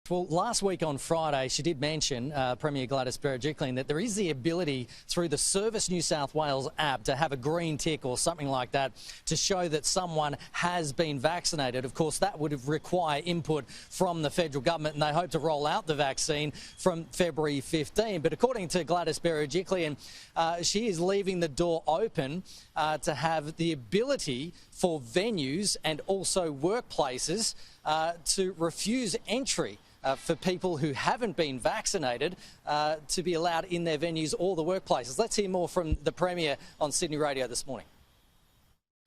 Well, last week on Friday, she did mention, Premier Gladys Berejiklian, that there is the ability through the Service New South Wales app to have a green tick or something like that to show that someone has been vaccinated. Of course, that would require input from the federal government, and they hope to roll out the vaccine from February 15. But according to Gladys Berejiklian, she is leaving the door open to have the ability for venues and also workplaces to refuse entry for people who haven't been vaccinated to be allowed in their venues or the workplaces. Let's hear more from the Premier on Sydney Radio this morning.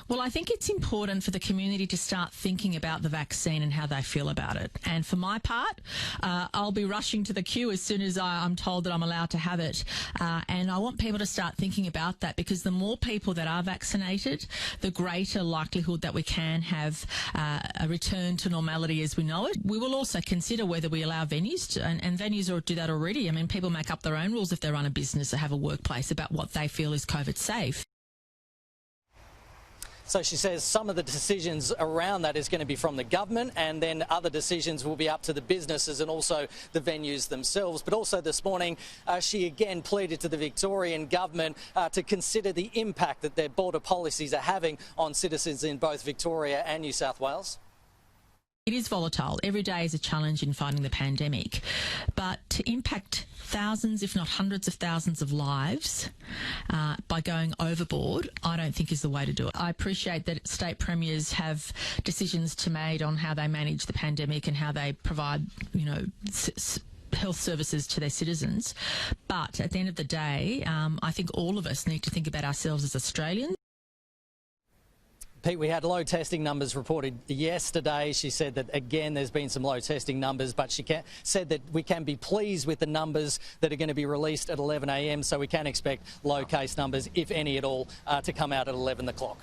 Well, I think it's important for the community to start thinking about the vaccine and how they feel about it. And for my part, I'll be rushing to the queue as soon as I'm told that I'm allowed to have it. And I want people to start thinking about that, because the more people that are vaccinated, the greater likelihood that we can have a return to normality as we know it. We will also consider whether we allow venues to, and venues do that already. I mean, people make up their own rules if they run a business or have a workplace about what they feel is COVID safe. So she says some of the decisions around that is going to be from the government, and then other decisions will be up to the businesses and also the venues themselves. But also this morning, she again pleaded to the Victorian government to consider the impact that their border policies are having on citizens in both Victoria and New South Wales. It is volatile. Every day is a challenge in fighting the pandemic. But to impact thousands, if not hundreds of thousands of lives by going overboard, I don't think is the way to do it. I appreciate that state premiers have decisions to make on how they manage the pandemic and how they provide, health services to their citizens. But at the end of the day, I think all of us need to think about ourselves as Australians. Pete, we had low testing numbers reported yesterday. She said that, again, there's been some low testing numbers, but she said that we can be pleased with the numbers that are going to be released at 11 a.m, so we can expect low case numbers, if any at all, to come out at 11 o'clock.